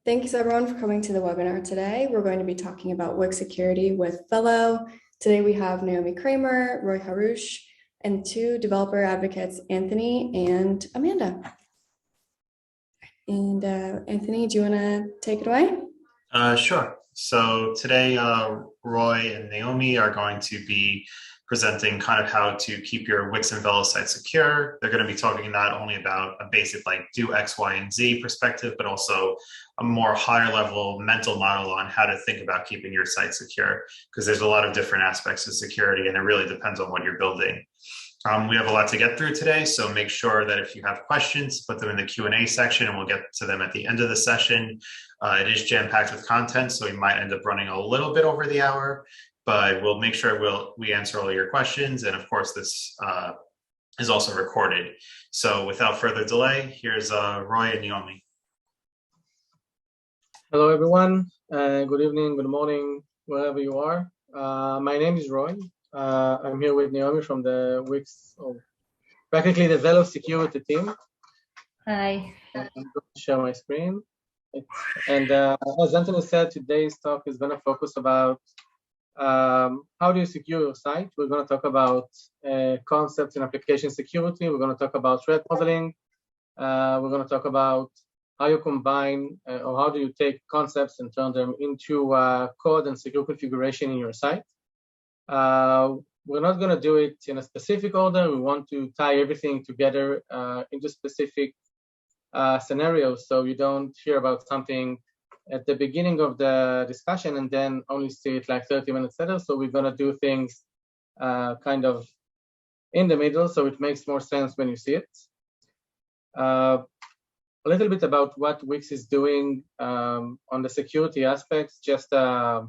Thanks everyone for coming to the webinar today. We're going to be talking about Wix security with Velo. Today we have Naomi Kramer, Roy Haroush, and two developer advocates, Anthony and Amanda. And Anthony, do you want to take it away? Sure. So today, Roy and Naomi are going to be presenting kind of how to keep your Wix and Velo site secure. They're going to be talking not only about a basic like do X, Y, and Z perspective, but also a more higher level mental model on how to think about keeping your site secure, because there's a lot of different aspects of security and it really depends on what you're building. We have a lot to get through today, so make sure that if you have questions, put them in the Q&A section and we'll get to them at the end of the session. It is jam-packed with content, so we might end up running a little bit over the hour, but we'll make sure we answer all your questions. And of course, this is also recorded. So without further delay, here's Roy and Naomi. Hello, everyone. Good evening, good morning, wherever you are. My name is Roy. I'm here with Naomi from the Wix, practically the Velo Security team. Hi. I'm going to share my screen. And as Anthony said, today's talk is going to focus about how do you secure your site. We're going to talk about concepts in application security. We're going to talk about threat modeling. We're going to talk about how you combine or how do you take concepts and turn them into code and secure configuration in your site. We're not going to do it in a specific order. We want to tie everything together into specific scenarios, so you don't hear about something at the beginning of the discussion and then only see it like 30 minutes later. So we're going to do things kind of in the middle, so it makes more sense when you see it. A little bit about what Wix is doing on the security aspects, just to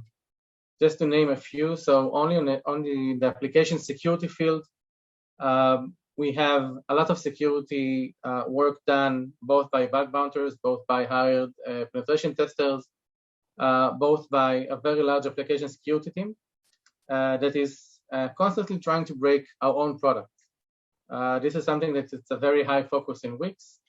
name a few. So only on the application security field, we have a lot of security work done both by bug bounters, both by hired penetration testers, both by a very large application security team that is constantly trying to break our own product. This is something that it's a very high focus in Wix.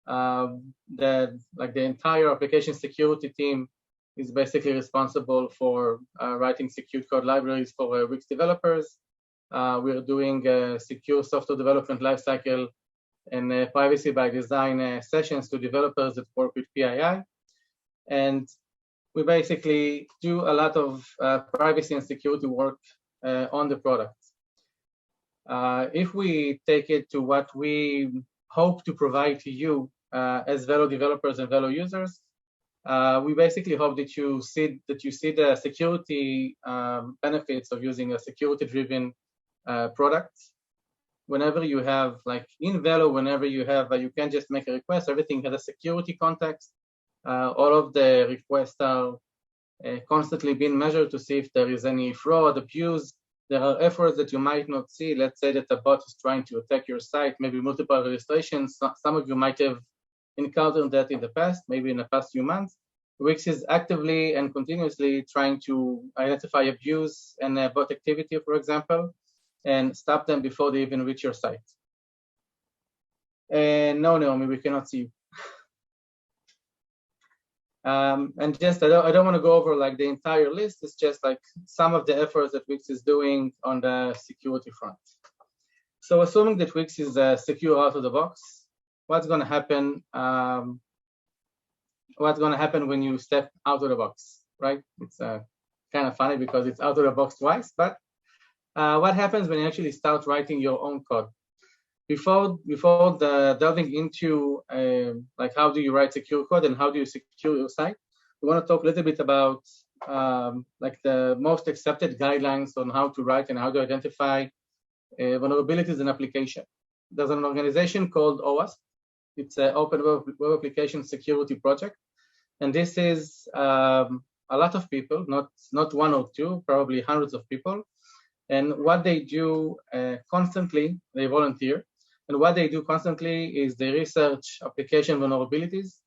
The entire application security team is basically responsible for writing secure code libraries for Wix developers. We're doing secure software development lifecycle and privacy by design sessions to developers that work with PII. And we basically do a lot of privacy and security work on the product. If we take it to what we hope to provide to you as Velo developers and Velo users, we basically hope that you see the security benefits of using a security-driven product. Whenever you have, like in Velo, whenever you have, you can just make a request. Everything has a security context. All of the requests are constantly being measured to see if there is any fraud, abuse. There are efforts that you might not see. Let's say that a bot is trying to attack your site, maybe multiple registrations. Some of you might have encountered that in the past, maybe in the past few months. Wix is actively and continuously trying to identify abuse and bot activity, for example, and stop them before they even reach your site. And no, Naomi, we cannot see you. And just, I don't want to go over like the entire list. It's just like some of the efforts that Wix is doing on the security front. So assuming that Wix is secure out of the box, what's going to happen? What's going to happen when you step out of the box, right? It's kind of funny because it's out of the box twice, but what happens when you actually start writing your own code? Before delving into like how do you write secure code and how do you secure your site, we want to talk a little bit about like the most accepted guidelines on how to write and how to identify vulnerabilities in application. There's an organization called OWASP. It's an Open Web Application Security Project. And this is a lot of people, not one or two, probably hundreds of people. And what they do constantly, they volunteer. And what they do constantly is they research application vulnerabilities.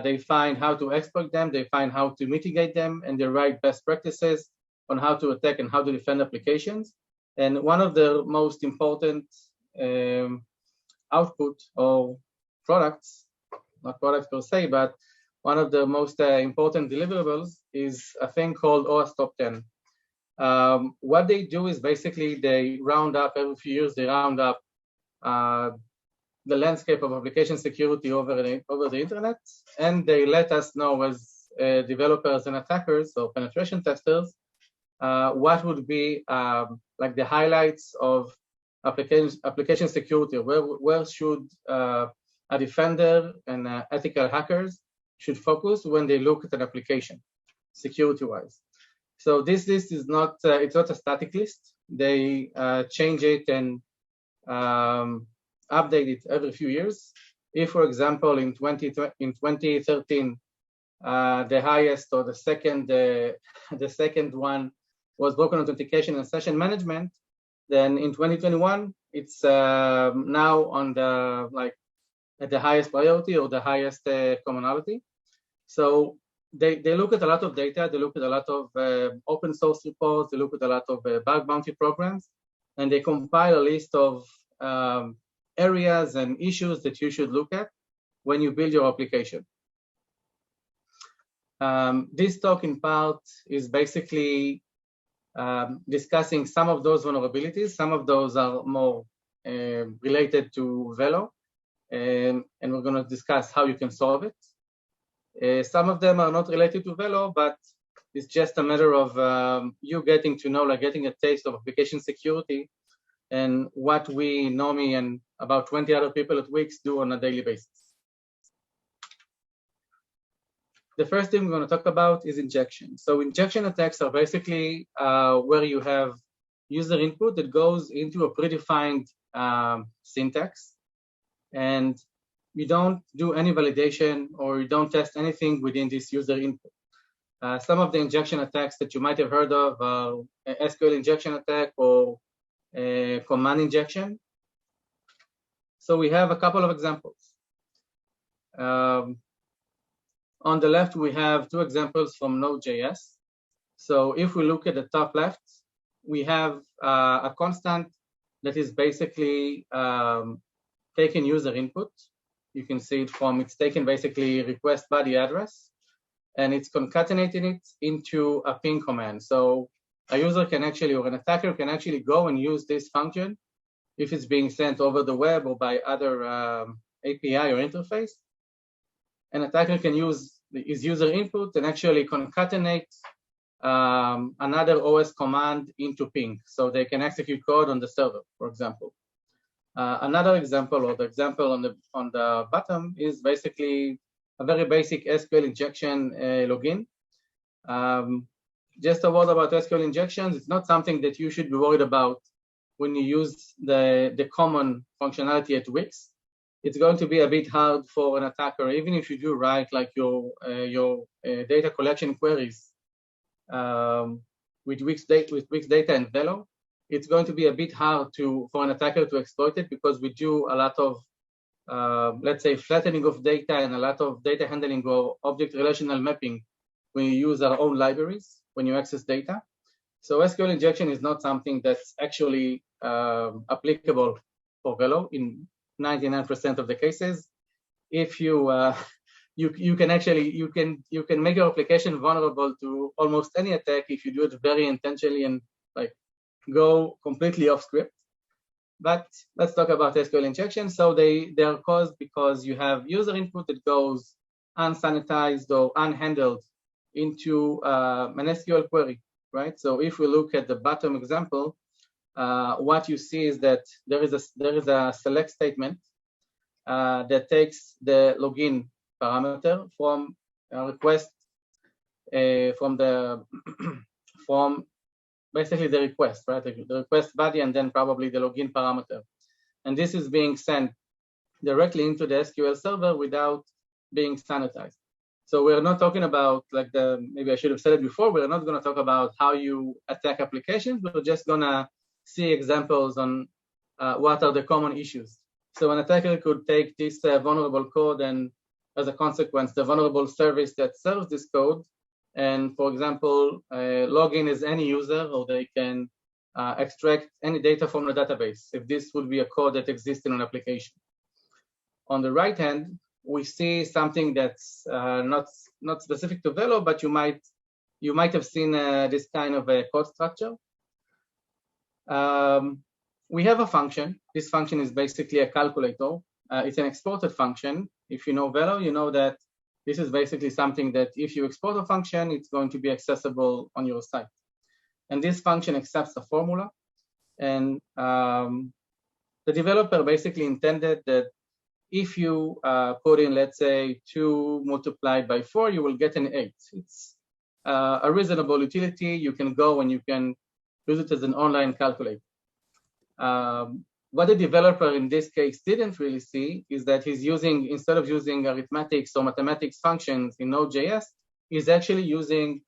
They find how to exploit them. They find how to mitigate them. And they write best practices on how to attack and how to defend applications. And one of the most important output or products, not products per se, but one of the most important deliverables is a thing called OWASP Top 10. What they do is basically they round up every few years, they round up the landscape of application security over the internet, and they let us know as developers and attackers or penetration testers what would be like the highlights of application security. Where should a defender and ethical hackers should focus when they look at an application security-wise. So this list is not it's not a static list. They change it and update it every few years. If, for example, in 2013, the highest or the second one was broken authentication and session management, then in 2021 it's now on the at the highest priority or the highest commonality. So they look at a lot of data, they look at a lot of open source reports, they look at a lot of bug bounty programs, and they compile a list of areas and issues that you should look at when you build your application. This talk in part is basically discussing some of those vulnerabilities. Some of those are more related to Velo, and we're going to discuss how you can solve it. Some of them are not related to Velo, but it's just a matter of you getting to know, like getting a taste of application security and what we, Naomi, and about 20 other people at Wix do on a daily basis. The first thing we're going to talk about is injection. So injection attacks are basically where you have user input that goes into a predefined syntax, and you don't do any validation or you don't test anything within this user input. Some of the injection attacks that you might have heard of are SQL injection attack or command injection. So we have a couple of examples. On the left, we have two examples from Node.js. So if we look at the top left, we have a constant that is basically taking user input. You can see it from, it's taken basically request body address, and it's concatenating it into a ping command. So a user can actually, or an attacker can actually go and use this function if it's being sent over the web or by other API or interface. An attacker can use his user input and actually concatenate another OS command into ping, so they can execute code on the server, for example. Another example, or the example on the bottom, is basically a very basic SQL injection login. Just a word about SQL injections. It's not something that you should be worried about when you use the common functionality at Wix. It's going to be a bit hard for an attacker, even if you do write like your data collection queries with Wix data and Velo. It's going to be a bit hard for an attacker to exploit it, because we do a lot of, let's say, flattening of data and a lot of data handling or object relational mapping when you use our own libraries, when you access data. So SQL injection is not something that's actually applicable for Velo in 99% of the cases. If you you can make your application vulnerable to almost any attack if you do it very intentionally and like go completely off script. But let's talk about SQL injection. So they are caused because you have user input that goes unsanitized or unhandled into an SQL query, right? So if we look at the bottom example, what you see is that there is a select statement that takes the login parameter from a request from basically the request, right? The request body and then probably the login parameter. And this is being sent directly into the SQL server without being sanitized. So we're not talking about maybe I should have said it before, we're not going to talk about how you attack applications. We're just going to see examples on what are the common issues. So an attacker could take this vulnerable code and as a consequence, the vulnerable service that serves this code, and for example, log in as any user, or they can extract any data from the database if this would be a code that exists in an application. On the right hand, we see something that's not specific to Velo, but you might have seen this kind of a code structure. We have a function. This function is basically a calculator. It's an exported function. If you know Velo, you know that this is basically something that if you export a function, it's going to be accessible on your site. And this function accepts a formula. And the developer basically intended that if you put in, let's say, 2 multiplied by 4, you will get an 8. It's a reasonable utility. You can go and you can use it as an online calculator. What the developer in this case didn't really see is that he's using, instead of using arithmetics or mathematics functions in Node.js, he's actually using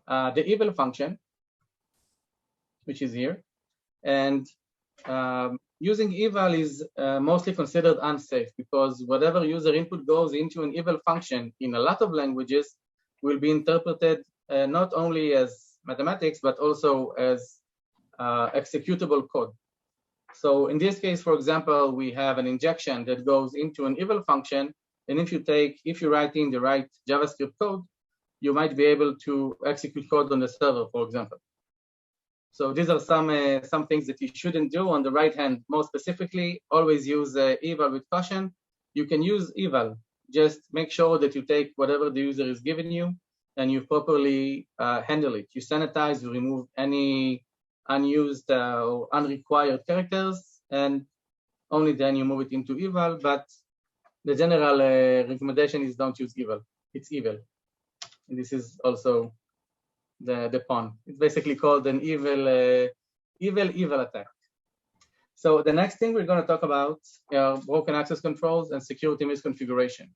the eval function, which is here. And using eval is mostly considered unsafe because whatever user input goes into an eval function in a lot of languages will be interpreted not only as mathematics, but also as executable code. So in this case, for example, we have an injection that goes into an eval function. And if you write in the right JavaScript code, you might be able to execute code on the server, for example. So these are some things that you shouldn't do. On the right hand, more specifically, always use eval with caution. You can use eval. Just make sure that you take whatever the user is giving you and you properly handle it. You sanitize, you remove any unused or unrequired characters, and only then you move it into eval. But the general recommendation is don't use eval. It's eval. And this is also the pawn. It's basically called an eval attack. So the next thing we're going to talk about are broken access controls and security misconfiguration.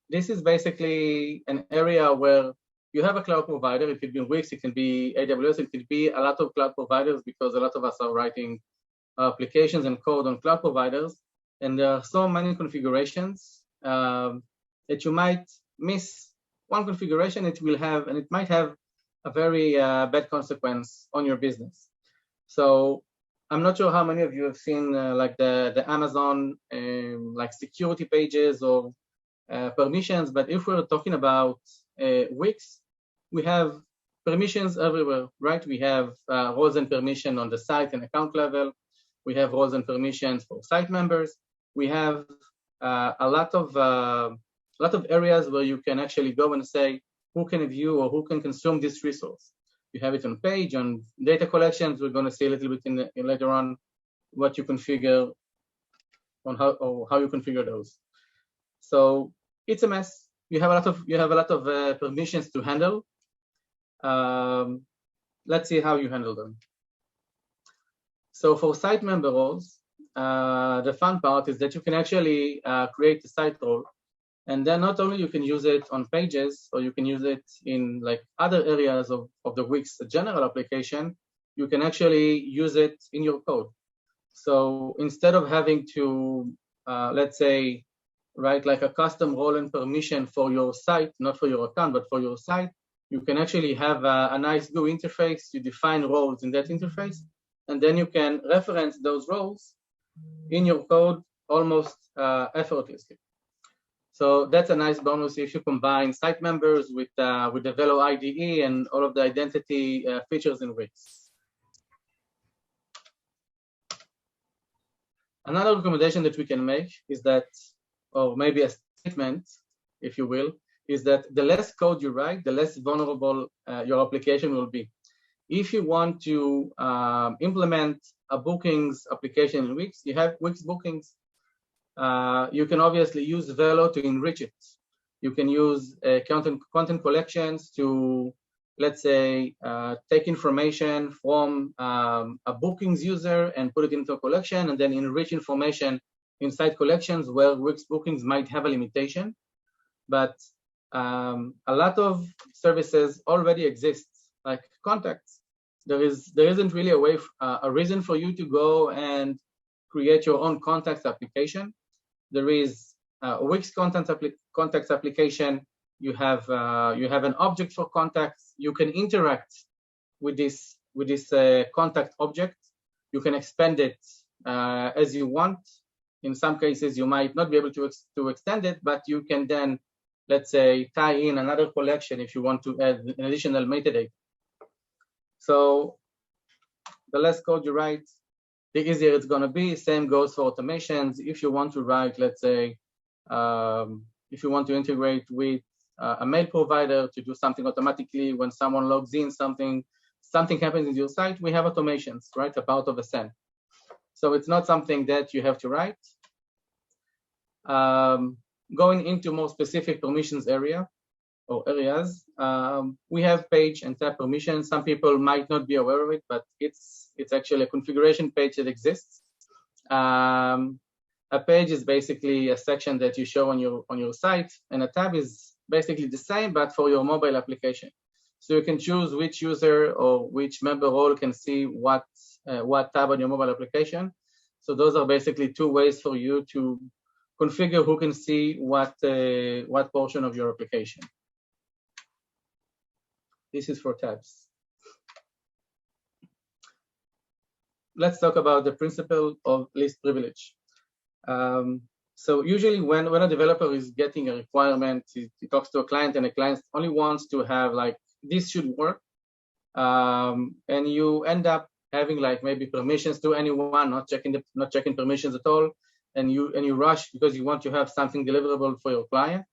This is basically an area where you have a cloud provider. It could be Wix, it can be AWS, it could be a lot of cloud providers because a lot of us are writing applications and code on cloud providers. And there are so many configurations that you might miss one configuration. It might have a very bad consequence on your business. So I'm not sure how many of you have seen like the Amazon like security pages or permissions, but if we're talking about Wix, we have permissions everywhere, right? We have roles and permission on the site and account level. We have roles and permissions for site members. We have a lot of areas where you can actually go and say who can view or who can consume this resource. You have it on page, on data collections. We're going to see a little bit later on what you configure on how you configure those. So it's a mess. You have a lot of permissions to handle. Let's see how you handle them. So for site member roles, the fun part is that you can actually create a site role, and then not only you can use it on pages, or you can use it in like other areas of the Wix general application, you can actually use it in your code. So instead of having to, let's say, write like a custom role and permission for your site, not for your account, but for your site, you can actually have a nice GUI interface. You define roles in that interface, and then you can reference those roles in your code almost effortlessly. So that's a nice bonus if you combine site members with the Velo IDE and all of the identity features in Wix. Another recommendation that we can make is that, or maybe a statement, if you will, is that the less code you write, the less vulnerable your application will be. If you want to implement a bookings application in Wix, you have Wix bookings. You can obviously use Velo to enrich it. You can use content collections to, let's say, take information from a bookings user and put it into a collection, and then enrich information inside collections where Wix bookings might have a limitation. But a lot of services already exist, like contacts. There isn't really a reason for you to go and create your own contacts application. There is a Wix contacts application. You have an object for contacts. You can interact with this contact object. You can expand it as you want. In some cases, you might not be able to extend it, but you can then, let's say, tie in another collection if you want to add an additional metadata. So the less code you write, the easier it's going to be. Same goes for automations. If you want to write, let's say, if you want to integrate with a mail provider to do something automatically when someone logs in, something happens in your site, we have automations, right? A part of a SEN. So it's not something that you have to write. Going into more specific permissions areas, we have page and tab permissions. Some people might not be aware of it, but it's actually a configuration page that exists. A page is basically a section that you show on your site, and a tab is basically the same, but for your mobile application. So you can choose which user or which member role can see what tab on your mobile application. So those are basically two ways for you to configure who can see what portion of your application. This is for tabs. Let's talk about the principle of least privilege. So usually when a developer is getting a requirement, he talks to a client, and a client only wants to have like, this should work. And you end up having like maybe permissions to anyone, not checking permissions at all. And you rush because you want to have something deliverable for your client.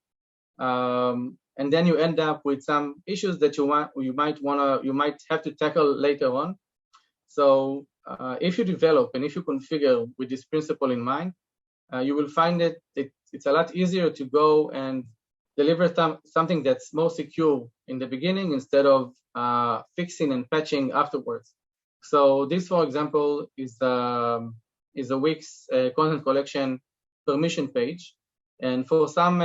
And then you end up with some issues that you might have to tackle later on. So if you develop and if you configure with this principle in mind, you will find that it's a lot easier to go and deliver something that's more secure in the beginning instead of fixing and patching afterwards. So this, for example, is a Wix content collection permission page. And for some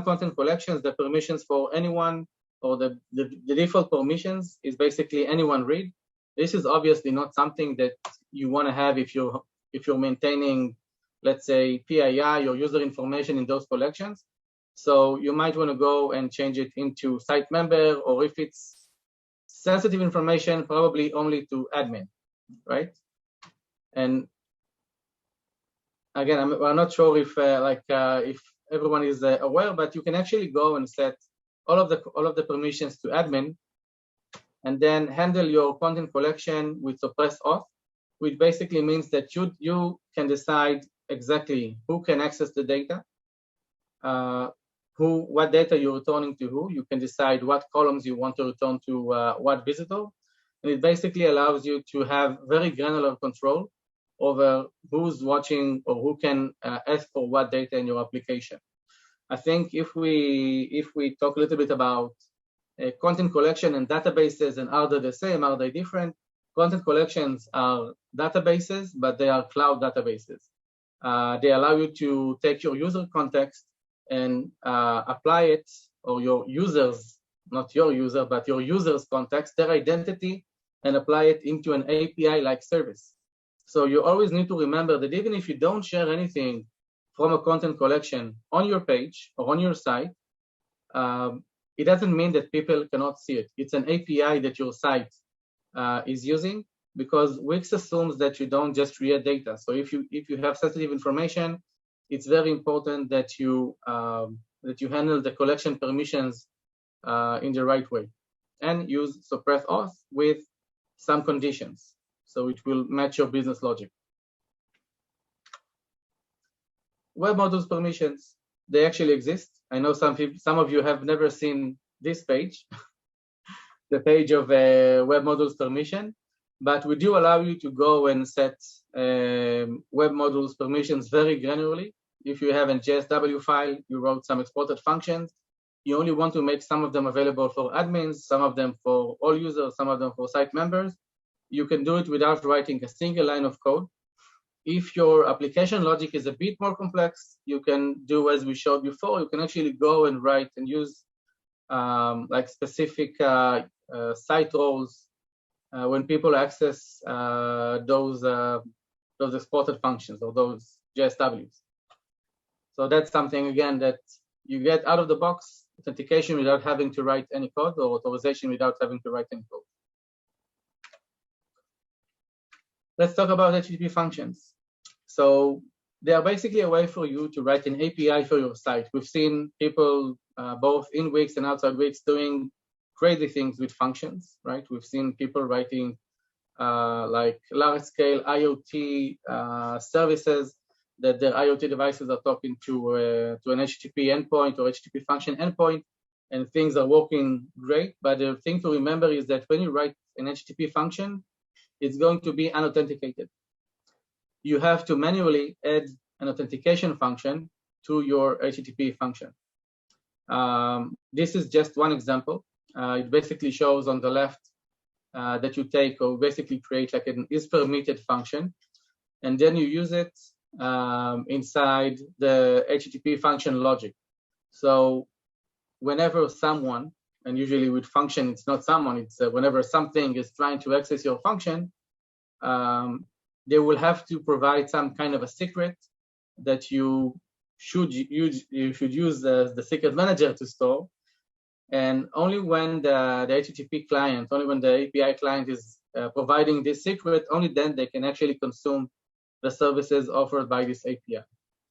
content collections, the permissions for anyone, or the default permissions is basically anyone read. This is obviously not something that you want to have if you're maintaining, let's say, PII or user information in those collections. So you might want to go and change it into site member, or if it's sensitive information, probably only to admin, right? And again, I'm not sure if everyone is aware, but you can actually go and set all of the permissions to admin, and then handle your content collection with suppress auth, which basically means that you can decide exactly who can access the data, what data you're returning to who. You can decide what columns you want to return to what visitor, and it basically allows you to have very granular control over who's watching or who can ask for what data in your application. I think if we talk a little bit about content collection and databases, and are they the same, are they different? Content collections are databases, but they are cloud databases. They allow you to take your user context and apply it, or your users, not your user, but your user's context, their identity, and apply it into an API-like service. So you always need to remember that even if you don't share anything from a content collection on your page or on your site, it doesn't mean that people cannot see it. It's an API that your site is using, because Wix assumes that you don't just create data. So if you have sensitive information, it's very important that you handle the collection permissions in the right way, and use suppress auth with some conditions, so it will match your business logic. Web modules permissions, they actually exist. I know some of you have never seen this page, the page of web modules permission, but we do allow you to go and set web modules permissions very granularly. If you have a JSW file, you wrote some exported functions, you only want to make some of them available for admins, some of them for all users, some of them for site members. You can do it without writing a single line of code. If your application logic is a bit more complex, you can do as we showed before. You can actually go and write and use like specific site roles when people access those exported functions or those JSWs. So that's something, again, that you get out of the box authentication without having to write any code, or authorization without having to write any code. Let's talk about HTTP functions. So they are basically a way for you to write an API for your site. We've seen people both in Wix and outside Wix doing crazy things with functions, right? We've seen people writing like large-scale IoT services that their IoT devices are talking to an HTTP endpoint or HTTP function endpoint, and things are working great. But the thing to remember is that when you write an HTTP function, it's going to be unauthenticated. You have to manually add an authentication function to your HTTP function. This is just one example. It basically shows on the left that you take or basically create like an is-permitted function, and then you use it inside the HTTP function logic. So whenever someone, and usually with function, it's not someone, it's whenever something is trying to access your function, they will have to provide some kind of a secret that you should use the secret manager to store. And only when the HTTP client, only when the API client is providing this secret, only then they can actually consume the services offered by this API.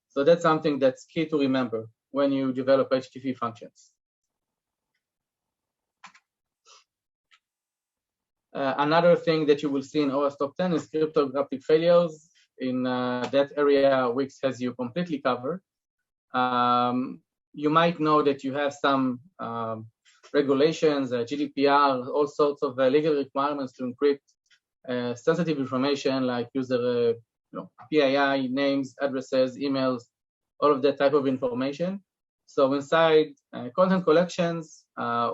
So that's something that's key to remember when you develop HTTP functions. Another thing that you will see in OWASP Top 10 is cryptographic failures. In that area, Wix has you completely covered. You might know that you have some regulations, GDPR, all sorts of legal requirements to encrypt sensitive information like user PII, names, addresses, emails, all of that type of information. So inside content collections,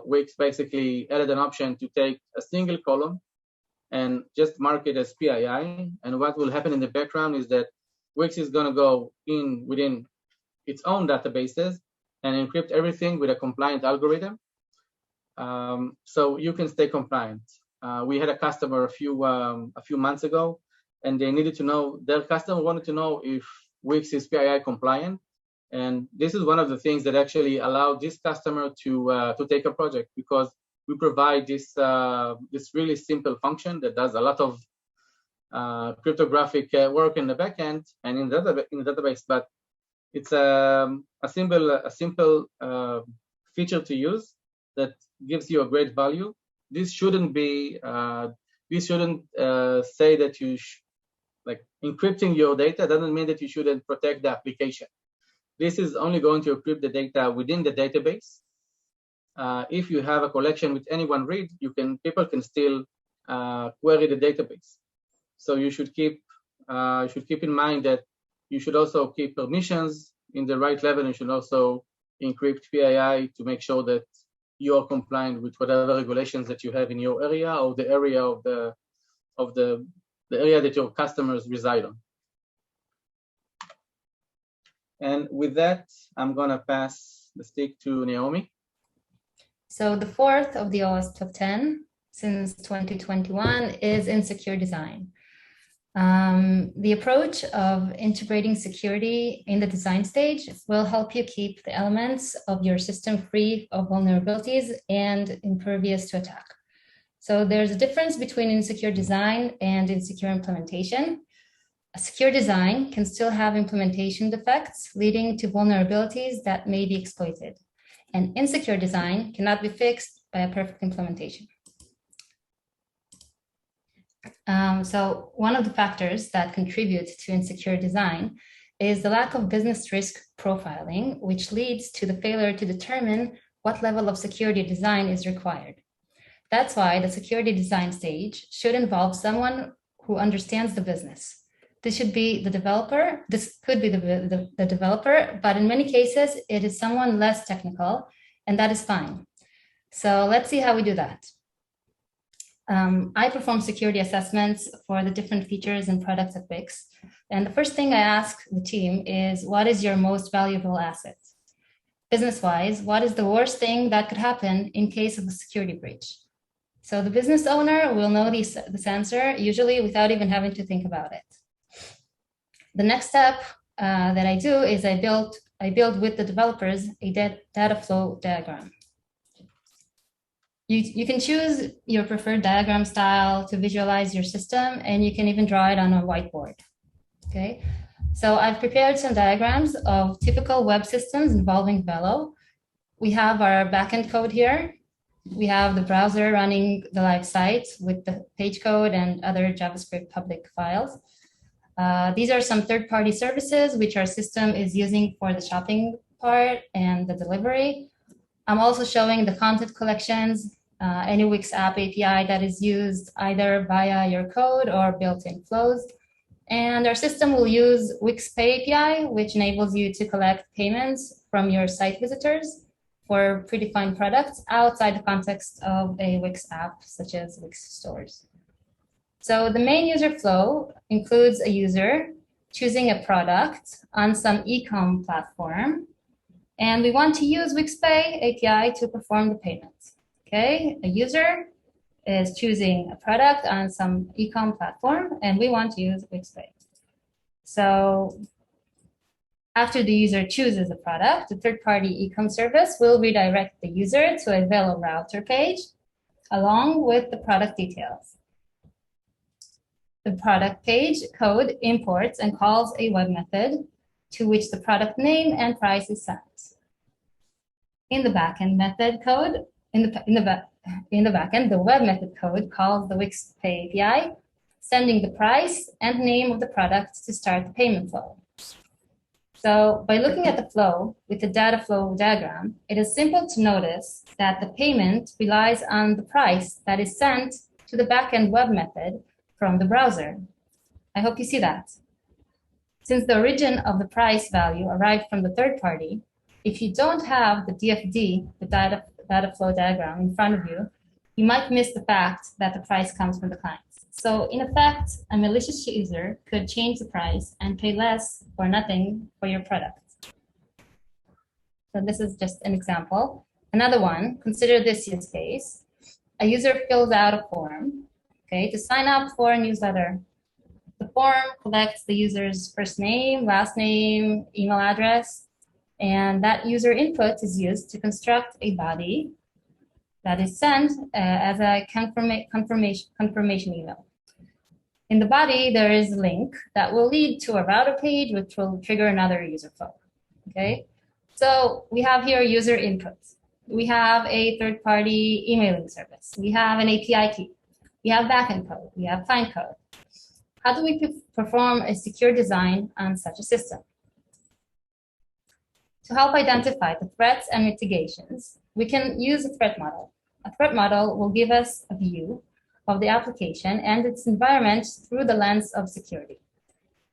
Wix basically added an option to take a single column and just mark it as PII. And what will happen in the background is that Wix is going to go within its own databases and encrypt everything with a compliant algorithm. So you can stay compliant. We had a customer a few months ago, and they needed to know, their customer wanted to know if Wix is PII compliant. And this is one of the things that actually allowed this customer to take a project, because we provide this really simple function that does a lot of cryptographic work in the backend and in the database, but it's a simple feature to use that gives you a great value. This shouldn't be say that you like encrypting your data doesn't mean that you shouldn't protect the application. This is only going to encrypt the data within the database. If you have a collection with any one read, people can still query the database. So you should keep in mind that you should also keep permissions in the right level, and you should also encrypt PII to make sure that you are compliant with whatever regulations that you have in your area or the area of the area that your customers reside on. And with that, I'm going to pass the stick to Naomi. So the fourth of the OWASP Top 10 since 2021 is insecure design. The approach of integrating security in the design stage will help you keep the elements of your system free of vulnerabilities and impervious to attack. So there's a difference between insecure design and insecure implementation. A secure design can still have implementation defects leading to vulnerabilities that may be exploited. And insecure design cannot be fixed by a perfect implementation. So one of the factors that contribute to insecure design is the lack of business risk profiling, which leads to the failure to determine what level of security design is required. That's why the security design stage should involve someone who understands the business. This should be the developer. This could be the developer, but in many cases, it is someone less technical, and that is fine. So let's see how we do that. I perform security assessments for the different features and products at Wix. And the first thing I ask the team is, what is your most valuable asset? Business-wise, what is the worst thing that could happen in case of a security breach? So the business owner will know this answer, usually without even having to think about it. The next step that I do is I build with the developers a data flow diagram. You can choose your preferred diagram style to visualize your system, and you can even draw it on a whiteboard. Okay. So I've prepared some diagrams of typical web systems involving Velo. We have our backend code here. We have the browser running the live site with the page code and other JavaScript public files. These are some third-party services which our system is using for the shopping part and the delivery. I'm also showing the content collections, any Wix app API that is used either via your code or built-in flows. And our system will use Wix Pay API, which enables you to collect payments from your site visitors for predefined products outside the context of a Wix app, such as Wix stores. So the main user flow includes a user choosing a product on some e-com platform, and we want to use Wix Pay API to perform the payment. Okay, a user is choosing a product on some e-com platform, and we want to use Wix Pay. So after the user chooses a product, the third-party e-com service will redirect the user to a Velo router page along with the product details. The product page code imports and calls a web method to which the product name and price is sent. In the backend method code, in the backend, the web method code calls the Wix Pay API, sending the price and name of the product to start the payment flow. So by looking at the flow with the data flow diagram, it is simple to notice that the payment relies on the price that is sent to the backend web method from the browser. I hope you see that. Since the origin of the price value arrived from the third party, if you don't have the DFD, the data flow diagram in front of you, you might miss the fact that the price comes from the client. So in effect, a malicious user could change the price and pay less or nothing for your product. So this is just an example. Another one, consider this use case. A user fills out a form, okay, to sign up for a newsletter. The form collects the user's first name, last name, email address, and that user input is used to construct a body that is sent as a confirmation email. In the body, there is a link that will lead to a router page, which will trigger another user flow. Okay, so we have here user input. We have a third-party emailing service. We have an API key. We have backend code. We have client code. How do we perform a secure design on such a system? To help identify the threats and mitigations, we can use a threat model. A threat model will give us a view of the application and its environment through the lens of security.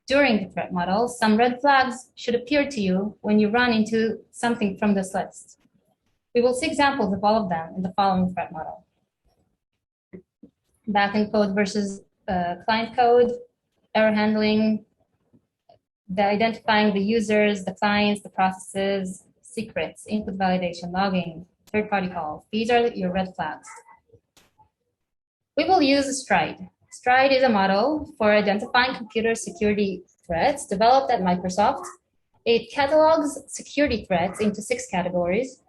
During the threat model, some red flags should appear to you when you run into something from this list. We will see examples of all of them in the following threat model. Backend code versus client code, error handling, the identifying the users, the clients, the processes, secrets, input validation, logging, third-party calls. These are your red flags. We will use Stride. Stride is a model for identifying computer security threats developed at Microsoft. It catalogs security threats into 6 categories.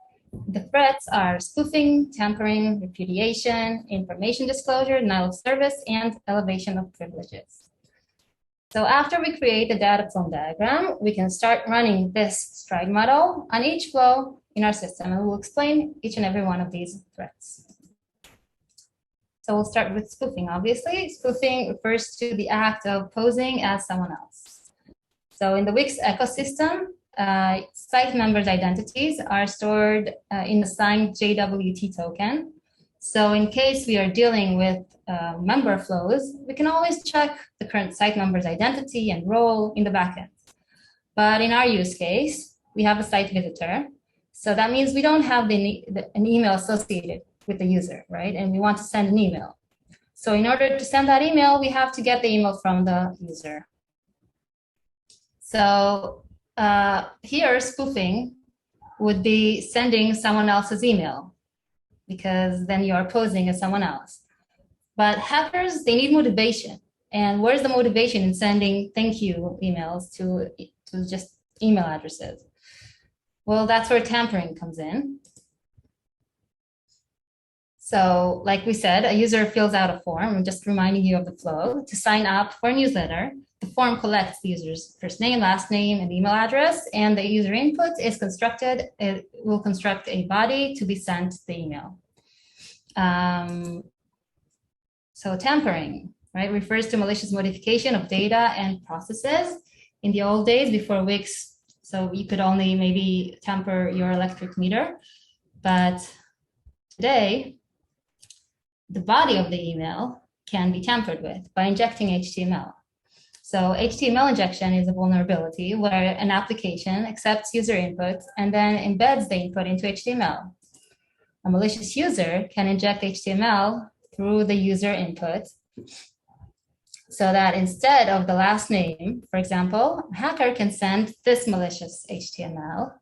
The threats are spoofing, tampering, repudiation, information disclosure, denial of service, and elevation of privileges. So after we create the data flow diagram, we can start running this Stride model on each flow in our system, and we'll explain each and every one of these threats. So we'll start with spoofing, obviously. Spoofing refers to the act of posing as someone else. So in the Wix ecosystem, site members' identities are stored in the signed JWT token. So in case we are dealing with member flows, we can always check the current site member's identity and role in the backend. But in our use case, we have a site visitor. So that means we don't have an email associated with the user, right? And we want to send an email. So in order to send that email, we have to get the email from the user. So here, spoofing would be sending someone else's email, because then you are posing as someone else. But hackers, they need motivation. And where's the motivation in sending thank you emails to just email addresses? Well, that's where tampering comes in. So like we said, a user fills out a form. I'm just reminding you of the flow. To sign up for a newsletter, the form collects the user's first name, last name, and email address, and the user input is constructed. It will construct a body to be sent the email. So tampering, right, refers to malicious modification of data and processes. In the old days before Wix, so you could only maybe tamper your electric meter, but today, the body of the email can be tampered with by injecting HTML. So HTML injection is a vulnerability where an application accepts user input and then embeds the input into HTML. A malicious user can inject HTML through the user input so that instead of the last name, for example, a hacker can send this malicious HTML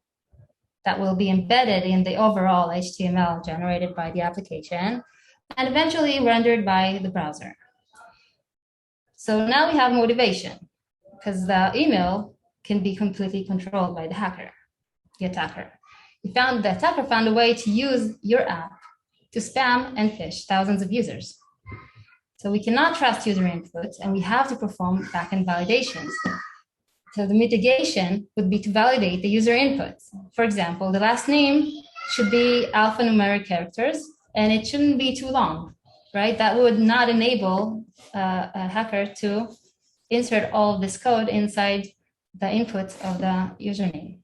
that will be embedded in the overall HTML generated by the application and eventually rendered by the browser. So now we have motivation because the email can be completely controlled by the hacker, the attacker. The attacker found a way to use your app to spam and phish thousands of users. So we cannot trust user inputs and we have to perform backend validations. So the mitigation would be to validate the user inputs. For example, the last name should be alphanumeric characters and it shouldn't be too long, right? That would not enable a hacker to insert all of this code inside the inputs of the username,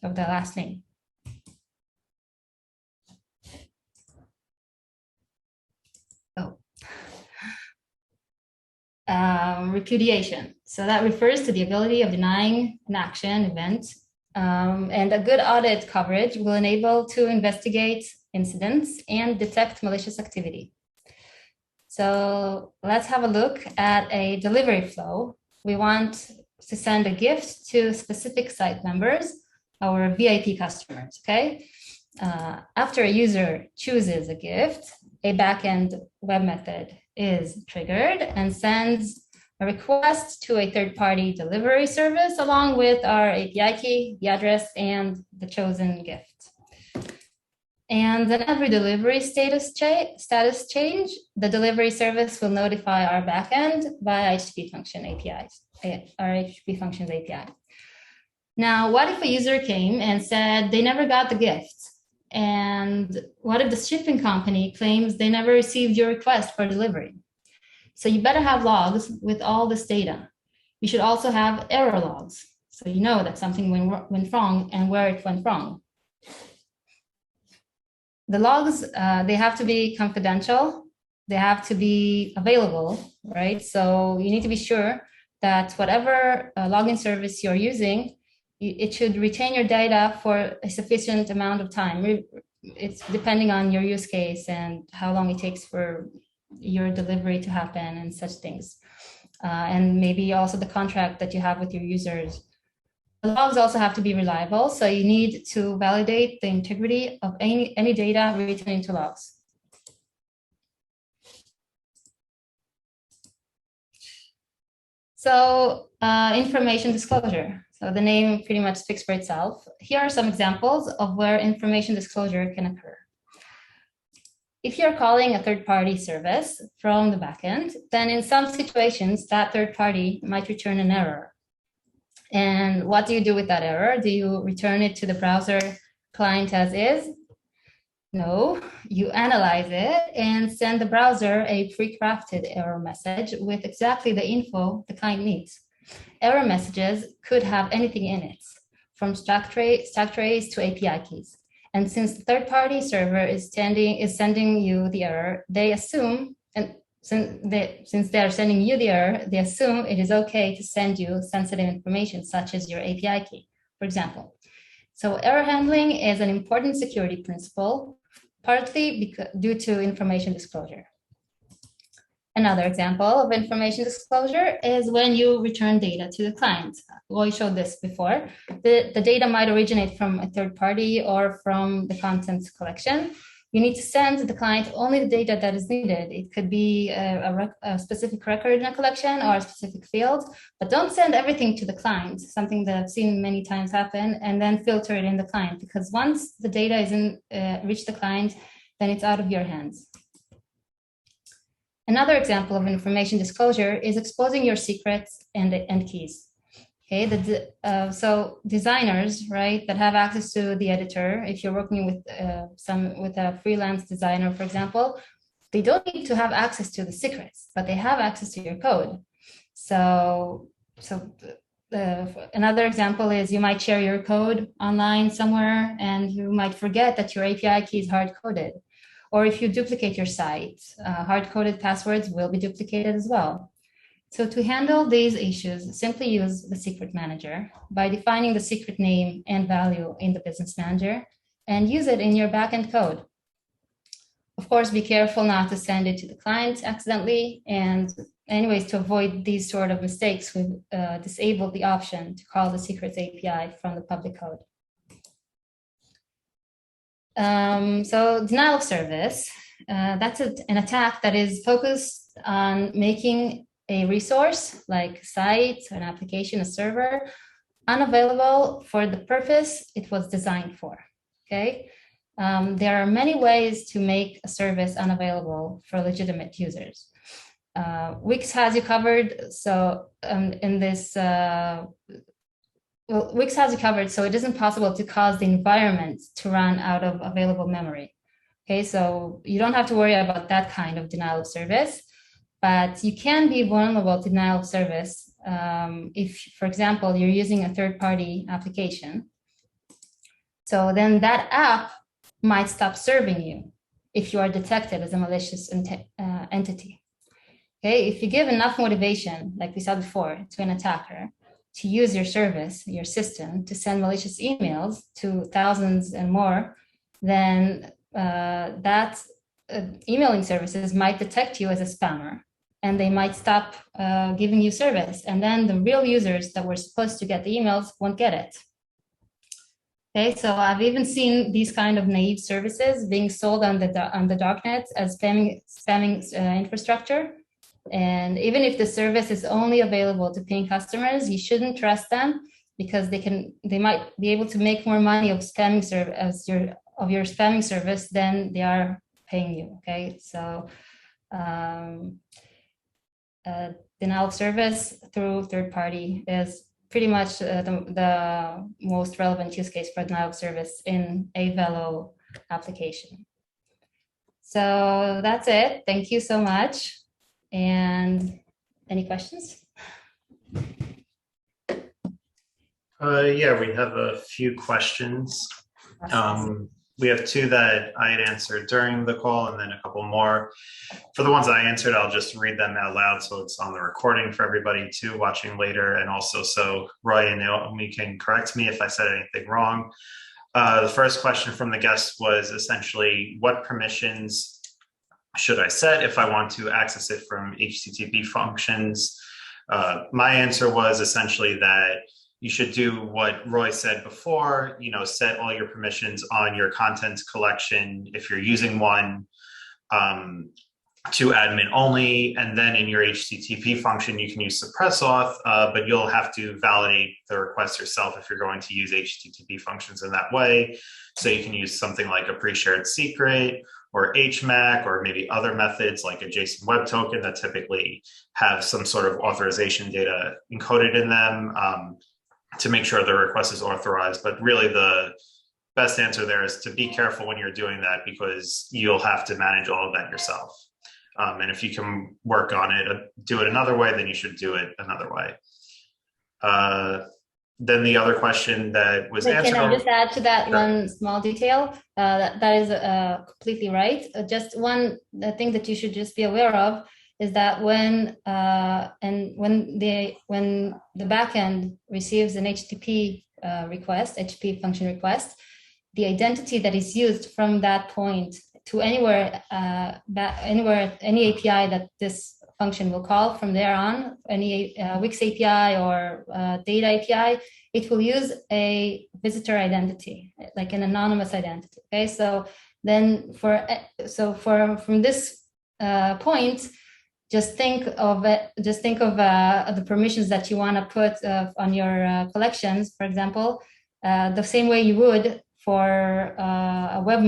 of the last name. Repudiation. So that refers to the ability of denying an action event. And a good audit coverage will enable to investigate incidents and detect malicious activity. So let's have a look at a delivery flow. We want to send a gift to specific site members, our VIP customers, okay? After a user chooses a gift, a backend web method is triggered and sends a request to a third-party delivery service along with our API key, the address, and the chosen gift. And then every delivery status change, the delivery service will notify our backend via HTTP function APIs, our HTTP functions API. Now, what if a user came and said they never got the gift? And what if the shipping company claims they never received your request for delivery? So you better have logs with all this data. You should also have error logs, so you know that something went wrong and where it went wrong. The logs, they have to be confidential. They have to be available, right? So you need to be sure that whatever login service you're using, it should retain your data for a sufficient amount of time. It's depending on your use case and how long it takes for your delivery to happen and such things. And maybe also the contract that you have with your users. The logs also have to be reliable. So you need to validate the integrity of any data written into logs. So information disclosure. So the name pretty much speaks for itself. Here are some examples of where information disclosure can occur. If you're calling a third-party service from the backend, then in some situations, that third party might return an error. And what do you do with that error? Do you return it to the browser client as is? No, you analyze it and send the browser a pre-crafted error message with exactly the info the client needs. Error messages could have anything in it, from stack trace to API keys. And since the third-party server is sending you the error, they assume, and since they are sending you the error, they assume it is okay to send you sensitive information, such as your API key, for example. So error handling is an important security principle, partly due to information disclosure. Another example of information disclosure is when you return data to the client. Roy showed this before. The data might originate from a third party or from the content collection. You need to send the client only the data that is needed. It could be a specific record in a collection or a specific field, but don't send everything to the client, something that I've seen many times happen, and then filter it in the client, because once the data is reach the client, then it's out of your hands. Another example of information disclosure is exposing your secrets and keys. Okay, so designers, right, that have access to the editor, if you're working with a freelance designer, for example, they don't need to have access to the secrets, but they have access to your code. So another example is you might share your code online somewhere, and you might forget that your API key is hard-coded. Or if you duplicate your site, hard-coded passwords will be duplicated as well. So to handle these issues, simply use the secret manager by defining the secret name and value in the business manager and use it in your backend code. Of course, be careful not to send it to the client accidentally. And anyways, to avoid these sort of mistakes, we've disabled the option to call the secrets API from the public code. So denial of service, that's an attack that is focused on making a resource like a site, an application, a server, unavailable for the purpose it was designed for, okay? There are many ways to make a service unavailable for legitimate users. Wix has you covered, so Wix has you covered, so it isn't possible to cause the environment to run out of available memory. Okay, so you don't have to worry about that kind of denial of service, but you can be vulnerable to denial of service if, for example, you're using a third-party application. So then that app might stop serving you if you are detected as a malicious entity. Okay, if you give enough motivation, like we saw before, to an attacker to use your service, your system, to send malicious emails to thousands and more, then that emailing services might detect you as a spammer, and they might stop giving you service. And then the real users that were supposed to get the emails won't get it. Okay, so I've even seen these kind of naive services being sold on the darknet as spamming infrastructure. And even if the service is only available to paying customers, you shouldn't trust them, because they might be able to make more money of spamming your spamming service than they are paying you. Okay, so denial of service through third party is pretty much the most relevant use case for denial of service in a Velo application. So that's it. Thank you so much. And any questions? Yeah, we have a few questions. We have two that I had answered during the call, and then a couple more. For the ones I answered, I'll just read them out loud so it's on the recording for everybody too watching later, and also so Roy and Naomi can correct me if I said anything wrong. The first question from the guest was essentially, what permissions should I set if I want to access it from HTTP functions? My answer was essentially that you should do what Roy said before, set all your permissions on your content collection, if you're using one, to admin only. And then in your HTTP function, you can use suppress auth, but you'll have to validate the request yourself if you're going to use HTTP functions in that way. So you can use something like a pre-shared secret or HMAC, or maybe other methods like a JSON web token that typically have some sort of authorization data encoded in them, to make sure the request is authorized. But really the best answer there is to be careful when you're doing that, because you'll have to manage all of that yourself. And if you can work on it, do it another way, then you should do it another way. Then the other question that was answered. Can I just add to that one small detail? That is completely right. Just one thing that you should just be aware of is that when the backend receives an HTTP HTTP function request, the identity that is used from that point to anywhere, any API that this function will call from there on, any Wix API or data API, it will use a visitor identity, like an anonymous identity. Okay, so then from this point, just think of the permissions that you want to put on your collections, for example, the same way you would for a web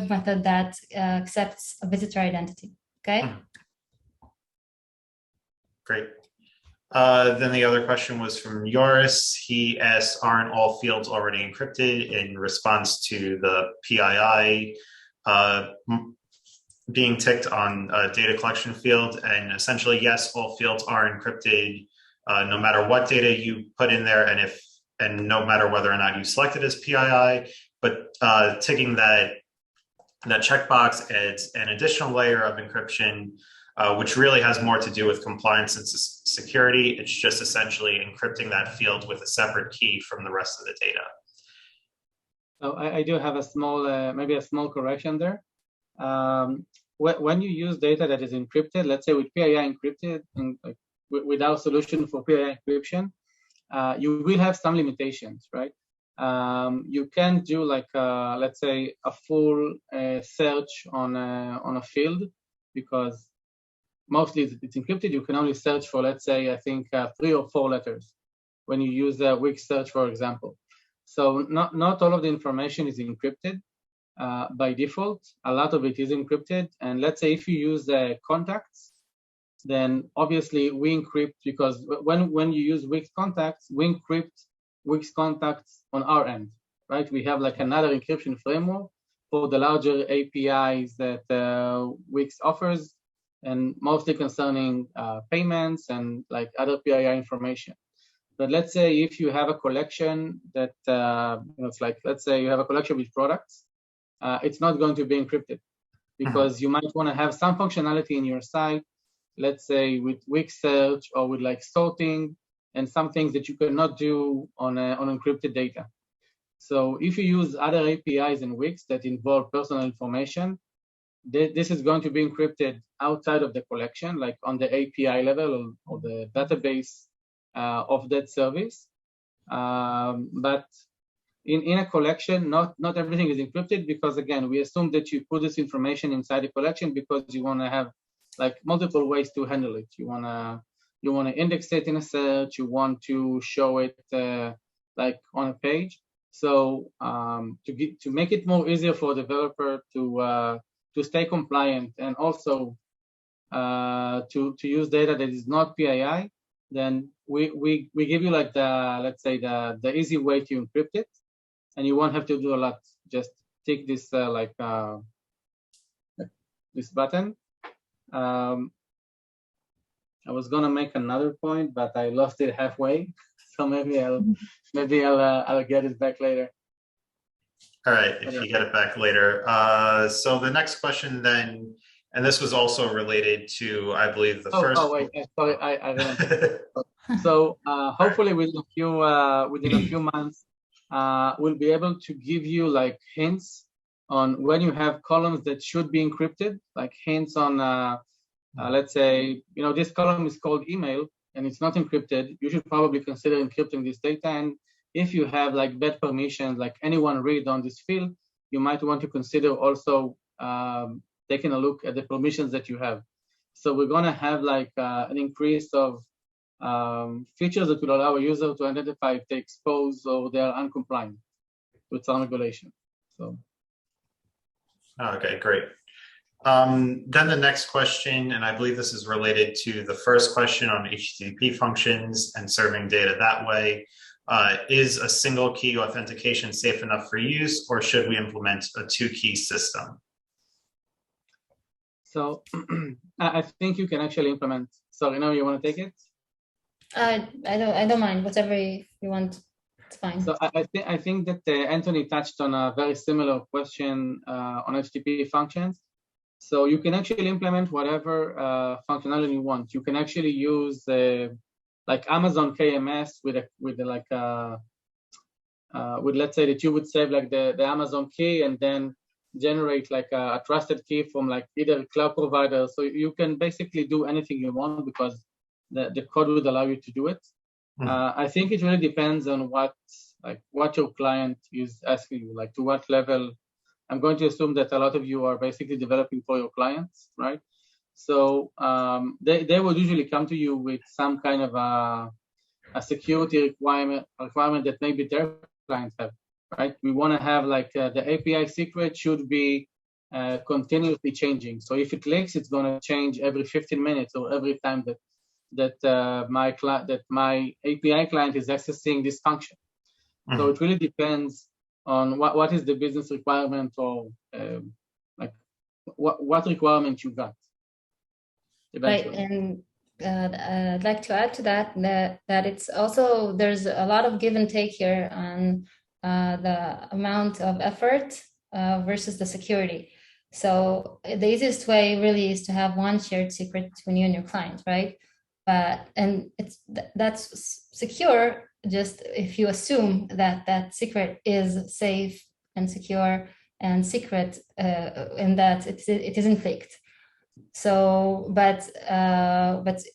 method that accepts a visitor identity. Okay. Great. Then the other question was from Yoris. He asked, aren't all fields already encrypted, in response to the PII being ticked on a data collection field? And essentially, yes, all fields are encrypted, no matter what data you put in there, and no matter whether or not you select it as PII. But ticking that checkbox adds an additional layer of encryption, which really has more to do with compliance and security. It's just essentially encrypting that field with a separate key from the rest of the data. So I do have a small, maybe a small correction there. When you use data that is encrypted, let's say with PII encrypted, with our solution for PII encryption, you will have some limitations, right? You can't do like, let's say, a full search on a field, because mostly it's encrypted. You can only search for, let's say, I think 3 or 4 letters when you use a Wix search, for example. So not all of the information is encrypted by default. A lot of it is encrypted. And let's say if you use contacts, then obviously we encrypt, because when you use Wix contacts, we encrypt Wix contacts on our end, right? We have like another encryption framework for the larger APIs that Wix offers, and mostly concerning payments and like other PII information. But let's say if you have a collection that, it's like, let's say you have a collection with products, it's not going to be encrypted, because you might want to have some functionality in your site, let's say with Wix search or with like sorting, and some things that you cannot do on encrypted data. So if you use other APIs in Wix that involve personal information, this is going to be encrypted outside of the collection, like on the API level or the database of that service. But in a collection, not everything is encrypted, because again, we assume that you put this information inside the collection because you want to have like multiple ways to handle it. You want to index it in a search. You want to show it like on a page. So to make it more easier for a developer to stay compliant, and also to use data that is not PII, then we give you like let's say the easy way to encrypt it, and you won't have to do a lot. Just tick this this button. I was gonna make another point, but I lost it halfway. So maybe I'll get it back later. All right, if you get it back later. So the next question then, and this was also related to, I believe, the first. Oh wait, sorry, I didn't. So hopefully within a few months, we'll be able to give you like hints on when you have columns that should be encrypted, like hints on, let's say, this column is called email and it's not encrypted. You should probably consider encrypting this data. And if you have like bad permissions, like anyone read on this field, you might want to consider also taking a look at the permissions that you have. So we're going to have like an increase of features that will allow a user to identify if they expose or they are uncompliant with some regulation. So. Okay, great. Then the next question, and I believe this is related to the first question on HTTP functions and serving data that way. Is a single key authentication safe enough for use, or should we implement a 2-key system? So I think you can actually implement. So you want to take it? I don't mind. Whatever you want, it's fine. So I think that Anthony touched on a very similar question on HTTP functions. So you can actually implement whatever functionality you want. You can actually use like Amazon KMS with let's say that you would save like the Amazon key and then generate like a trusted key from like either cloud provider. So you can basically do anything you want, because the code would allow you to do it. I think it really depends on what your client is asking you, like to what level. I'm going to assume that a lot of you are basically developing for your clients, right? So they will usually come to you with some kind of a security requirement that maybe their clients have, right? We want to have like the API secret should be continuously changing. So if it leaks, it's going to change every 15 minutes or every time that that my API client is accessing this function. So it really depends on what is the business requirement, or like what requirement you got. Eventually. Right, and I'd like to add to that it's also, there's a lot of give and take here on the amount of effort versus the security. So the easiest way really is to have one shared secret between you and your client, right? And that's secure just if you assume that that secret is safe and secure and secret, and that it isn't faked. So, but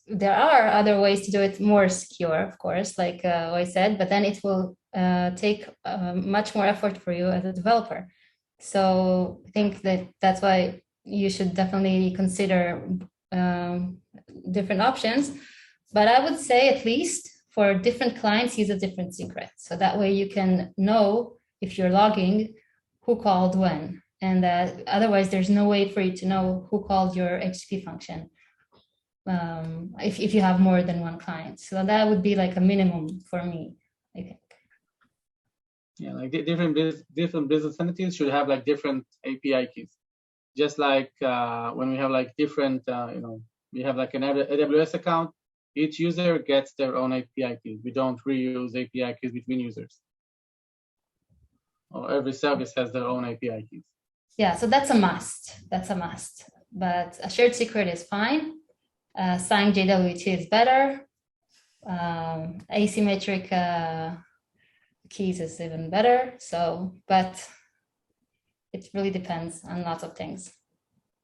there are other ways to do it more secure, of course, like I said, but then it will take much more effort for you as a developer. So I think that's why you should definitely consider different options. But I would say at least for different clients, use a different secret. So that way you can know if you're logging who called when. And otherwise, there's no way for you to know who called your HTTP function if you have more than one client. So that would be like a minimum for me, I think. Yeah, like different business entities should have like different API keys. Just like when we have like different, we have like an AWS account, each user gets their own API keys. We don't reuse API keys between users. Or every service has their own API keys. Yeah, so that's a must. That's a must. But a shared secret is fine. Signed JWT is better. Asymmetric keys is even better. So, but it really depends on lots of things.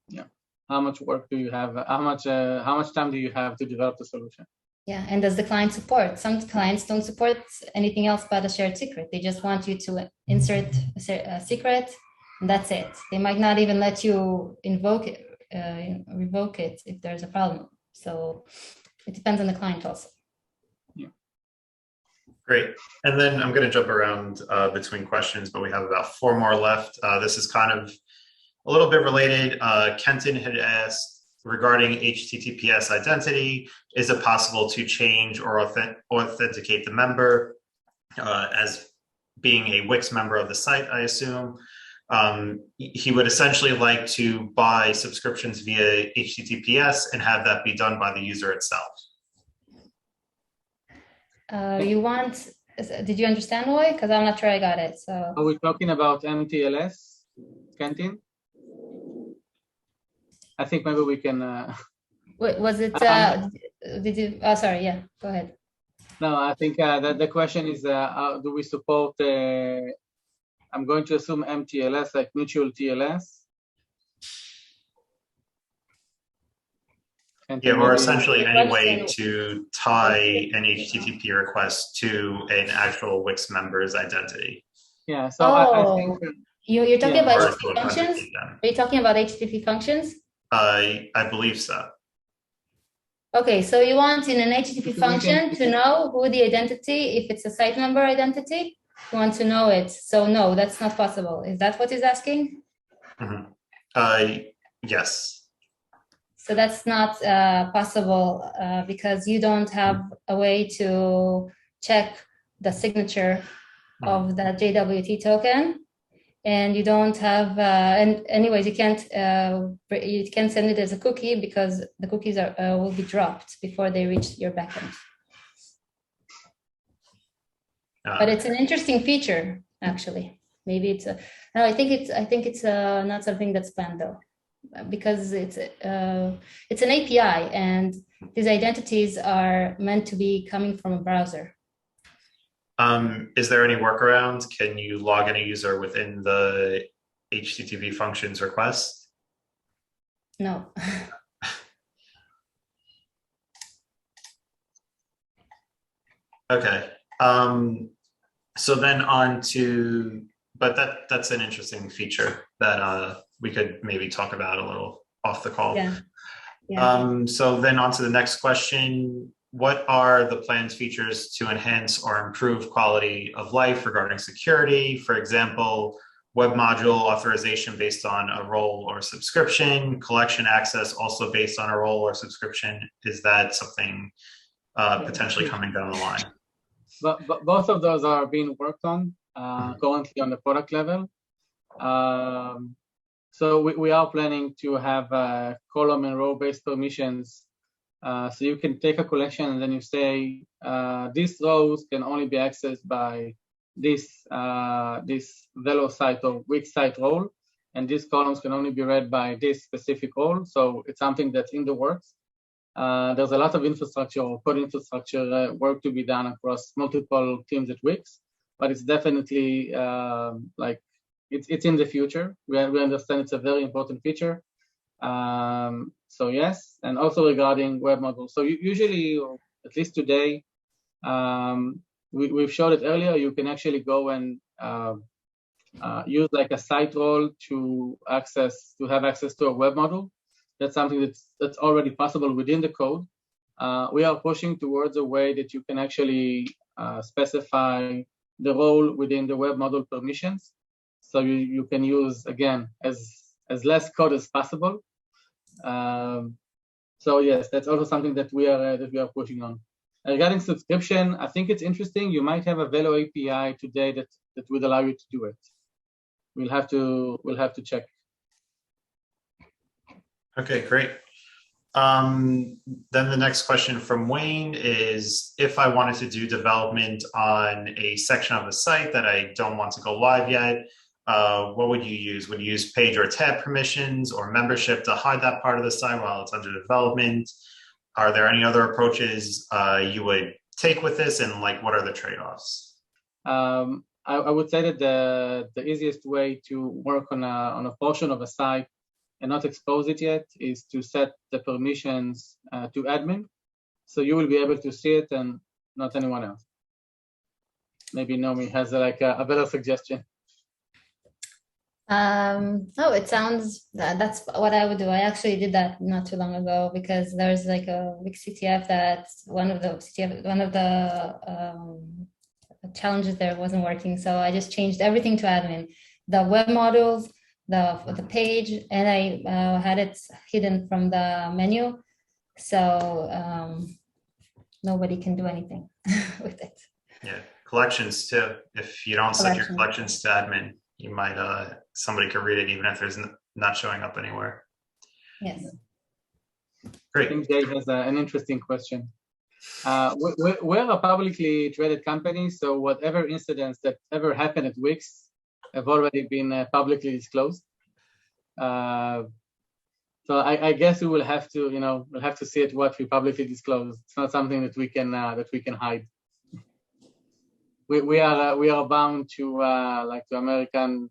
Yeah. How much work do you have? How much time do you have to develop the solution? Yeah, and does the client support? Some clients don't support anything else but a shared secret. They just want you to insert a secret, and that's it. They might not even let you revoke it if there's a problem. So it depends on the client also. Yeah. Great. And then I'm going to jump around between questions, but we have about 4 more left. This is kind of a little bit related. Kenton had asked, regarding HTTPS identity, is it possible to change or authenticate the member as being a Wix member of the site, I assume? He would essentially like to buy subscriptions via HTTPS and have that be done by the user itself. Did you understand, Roy? Because I'm not sure I got it. So are we talking about MTLS, Kenton? I think maybe we can. Was it? Did you? Oh, sorry. Yeah. Go ahead. No, I think that the question is, do we support? I'm going to assume MTLS, like mutual TLS. Yeah, or essentially any way to tie an HTTP request to an actual Wix member's identity. Yeah. So I think you're talking about HTTP functions. Are you talking about HTTP functions? I believe so. Okay, so you want in an HTTP function to know who the identity, if it's a site member identity, you want to know it. So no, that's not possible. Is that what he's asking? Mm-hmm. Yes. So that's not possible because you don't have a way to check the signature of the JWT token. And you don't have, and anyways, you can't send it as a cookie because the cookies will be dropped before they reach your backend. But it's an interesting feature, actually. Maybe it's no. I think it's not something that's planned though, because it's an API, and these identities are meant to be coming from a browser. Is there any workaround? Can you log in a user within the HTTP functions request? No. Okay. So then on to, but that's an interesting feature that we could maybe talk about a little off the call. Yeah. Yeah. So then on to the next question. What are the planned features to enhance or improve quality of life regarding security? For example, web module authorization based on a role or subscription, collection access also based on a role or subscription. Is that something potentially coming down the line? But both of those are being worked on currently on the product level. So we are planning to have column and row-based permissions. So you can take a collection and then you say, these rows can only be accessed by this Velo site or Wix site role, and these columns can only be read by this specific role. So it's something that's in the works. There's a lot of infrastructure or code infrastructure work to be done across multiple teams at Wix, but it's definitely it's in the future. We understand it's a very important feature. So yes, and also regarding web models. So usually, or at least today, we've showed it earlier, you can actually go and use like a site role to have access to a web model. That's something that's already possible within the code. We are pushing towards a way that you can actually specify the role within the web model permissions. So you can use, again, as less code as possible. So yes, that's also something that we are pushing on. Regarding subscription, I think it's interesting. You might have a Velo API today that would allow you to do it. We'll have to check. Okay, great. Then the next question from Wayne is, if I wanted to do development on a section of a site that I don't want to go live yet, what would you use? Would you use page or tab permissions or membership to hide that part of the site while it's under development? Are there any other approaches you would take with this, and like, what are the trade-offs? I would say that the easiest way to work on a portion of a site and not expose it yet is to set the permissions to admin, so you will be able to see it and not anyone else. Maybe Naomi has a better suggestion. It sounds that's what I would do. I actually did that not too long ago because there's like a Wix CTF that's one of the challenges there wasn't working. So I just changed everything to admin, the web modules, the page, and I had it hidden from the menu. So nobody can do anything with it. Yeah, collections too. If you don't set your collections to admin, you might somebody could read it even if there's not showing up anywhere. Yes. Great. I think Dave has an interesting question. We're a publicly traded company, so whatever incidents that ever happened at Wix have already been publicly disclosed. So I guess we will have to, we'll have to see it what we publicly disclose. It's not something that we can hide. We are bound to to American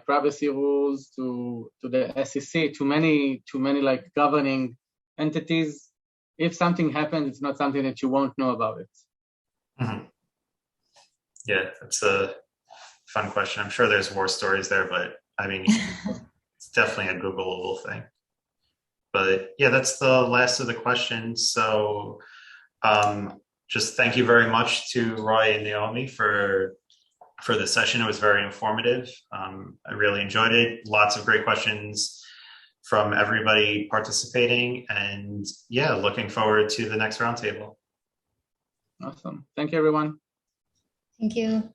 privacy rules, to the SEC, to many like governing entities. If something happens, it's not something that you won't know about it. Mm-hmm. Yeah, that's a fun question. I'm sure there's war stories there, but I mean, it's definitely a Googleable thing. But yeah, that's the last of the questions. So just thank you very much to Roy and Naomi for the session. It was very informative. I really enjoyed it. Lots of great questions from everybody participating, and yeah, looking forward to the next roundtable. Awesome. Thank you, everyone. Thank you.